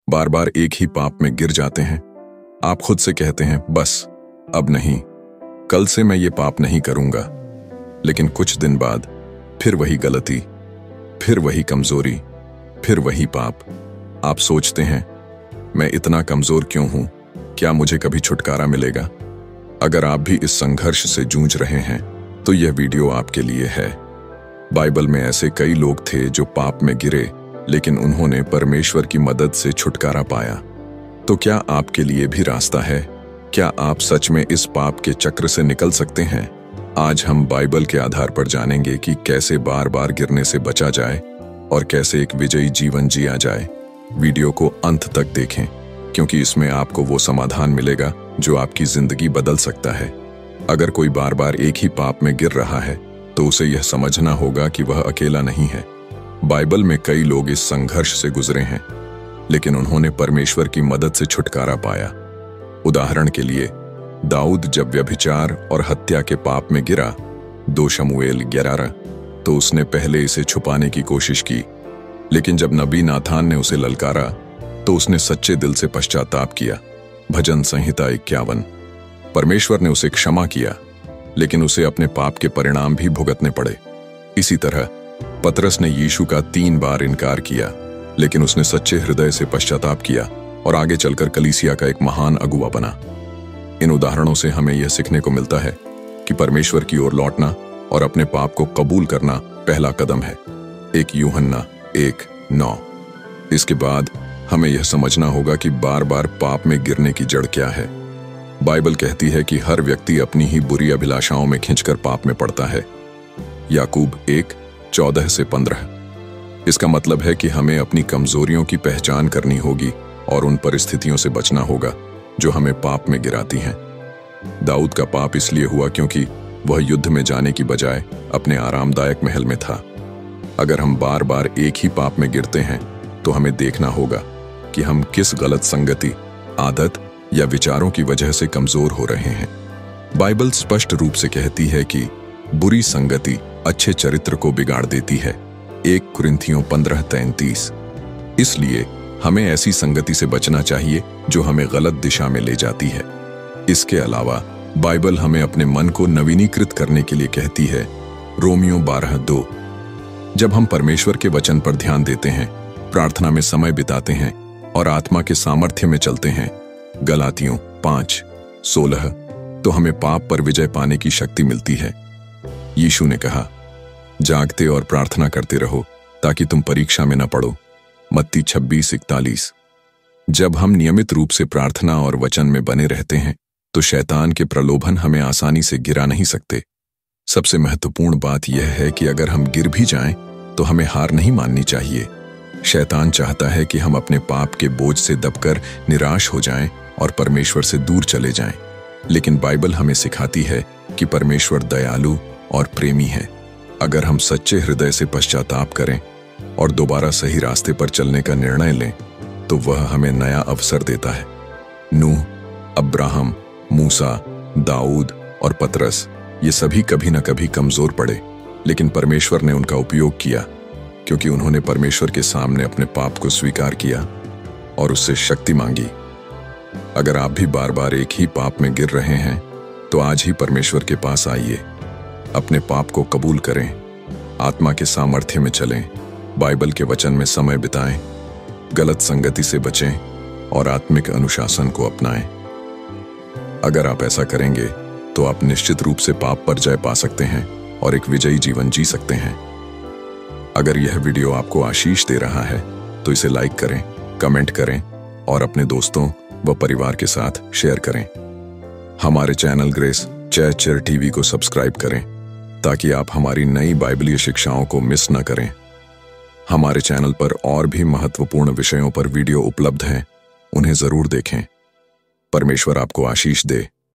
बार बार एक ही पाप में गिर जाते हैं। आप खुद से कहते हैं, बस अब नहीं, कल से मैं ये पाप नहीं करूंगा। लेकिन कुछ दिन बाद फिर वही गलती, फिर वही कमजोरी, फिर वही पाप। आप सोचते हैं, मैं इतना कमजोर क्यों हूं? क्या मुझे कभी छुटकारा मिलेगा? अगर आप भी इस संघर्ष से जूझ रहे हैं तो यह वीडियो आपके लिए है। बाइबल में ऐसे कई लोग थे जो पाप में गिरे, लेकिन उन्होंने परमेश्वर की मदद से छुटकारा पाया। तो क्या आपके लिए भी रास्ता है? क्या आप सच में इस पाप के चक्र से निकल सकते हैं? आज हम बाइबल के आधार पर जानेंगे कि कैसे बार बार गिरने से बचा जाए और कैसे एक विजयी जीवन जिया जाए। वीडियो को अंत तक देखें, क्योंकि इसमें आपको वो समाधान मिलेगा जो आपकी जिंदगी बदल सकता है। अगर कोई बार बार एक ही पाप में गिर रहा है तो उसे यह समझना होगा कि वह अकेला नहीं है। बाइबल में कई लोग इस संघर्ष से गुजरे हैं, लेकिन उन्होंने परमेश्वर की मदद से छुटकारा पाया। उदाहरण के लिए, दाऊद जब व्यभिचार और हत्या के पाप में गिरा, 2 शमूएल 11, तो उसने पहले इसे छुपाने की कोशिश की, लेकिन जब नबी नाथान ने उसे ललकारा तो उसने सच्चे दिल से पश्चाताप किया। भजन संहिता 51। परमेश्वर ने उसे क्षमा किया, लेकिन उसे अपने पाप के परिणाम भी भुगतने पड़े। इसी तरह पतरस ने यीशु का 3 बार इनकार किया, लेकिन उसने सच्चे हृदय से पश्चाताप किया और आगे चलकर कलीसिया का एक महान अगुवा बना। इन उदाहरणों से हमें यह सीखने को मिलता है कि परमेश्वर की ओर लौटना और अपने पाप को कबूल करना पहला कदम है। 1 यूहन्ना 1:9। इसके बाद हमें यह समझना होगा कि बार बार पाप में गिरने की जड़ क्या है। बाइबल कहती है कि हर व्यक्ति अपनी ही बुरी अभिलाषाओं में खिंचकर पाप में पड़ता है। याकूब 1:14-15। इसका मतलब है कि हमें अपनी कमजोरियों की पहचान करनी होगी और उन परिस्थितियों से बचना होगा जो हमें पाप में गिराती हैं। दाऊद का पाप इसलिए हुआ क्योंकि वह युद्ध में जाने की बजाय अपने आरामदायक महल में था। अगर हम बार बार एक ही पाप में गिरते हैं तो हमें देखना होगा कि हम किस गलत संगति, आदत या विचारों की वजह से कमजोर हो रहे हैं। बाइबल स्पष्ट रूप से कहती है कि बुरी संगति अच्छे चरित्र को बिगाड़ देती है। 1 कुरिन्थियों 15:33। इसलिए हमें ऐसी संगति से बचना चाहिए जो हमें गलत दिशा में ले जाती है। इसके अलावा बाइबल हमें अपने मन को नवीनीकृत करने के लिए कहती है। रोमियो 12:2। जब हम परमेश्वर के वचन पर ध्यान देते हैं, प्रार्थना में समय बिताते हैं और आत्मा के सामर्थ्य में चलते हैं, गलातियों 5:16, तो हमें पाप पर विजय पाने की शक्ति मिलती है। यीशु ने कहा, जागते और प्रार्थना करते रहो ताकि तुम परीक्षा में न पड़ो। मत्ती 26:41। जब हम नियमित रूप से प्रार्थना और वचन में बने रहते हैं तो शैतान के प्रलोभन हमें आसानी से गिरा नहीं सकते। सबसे महत्वपूर्ण बात यह है कि अगर हम गिर भी जाएं तो हमें हार नहीं माननी चाहिए। शैतान चाहता है कि हम अपने पाप के बोझ से दबकर निराश हो जाएं और परमेश्वर से दूर चले जाएं। लेकिन बाइबल हमें सिखाती है कि परमेश्वर दयालु और प्रेमी है। अगर हम सच्चे हृदय से पश्चाताप करें और दोबारा सही रास्ते पर चलने का निर्णय लें तो वह हमें नया अवसर देता है। नूह, अब्राहम, मूसा, दाऊद और पतरस, ये सभी कभी न कभी कमजोर पड़े, लेकिन परमेश्वर ने उनका उपयोग किया क्योंकि उन्होंने परमेश्वर के सामने अपने पाप को स्वीकार किया और उससे शक्ति मांगी। अगर आप भी बार बार एक ही पाप में गिर रहे हैं तो आज ही परमेश्वर के पास आइए, अपने पाप को कबूल करें, आत्मा के सामर्थ्य में चलें, बाइबल के वचन में समय बिताएं, गलत संगति से बचें और आत्मिक अनुशासन को अपनाएं। अगर आप ऐसा करेंगे तो आप निश्चित रूप से पाप पर जय पा सकते हैं और एक विजयी जीवन जी सकते हैं। अगर यह वीडियो आपको आशीष दे रहा है तो इसे लाइक करें, कमेंट करें और अपने दोस्तों व परिवार के साथ शेयर करें। हमारे चैनल ग्रेस चर्च टीवी को सब्सक्राइब करें ताकि आप हमारी नई बाइबलीय शिक्षाओं को मिस न करें। हमारे चैनल पर और भी महत्वपूर्ण विषयों पर वीडियो उपलब्ध हैं, उन्हें जरूर देखें। परमेश्वर आपको आशीष दे।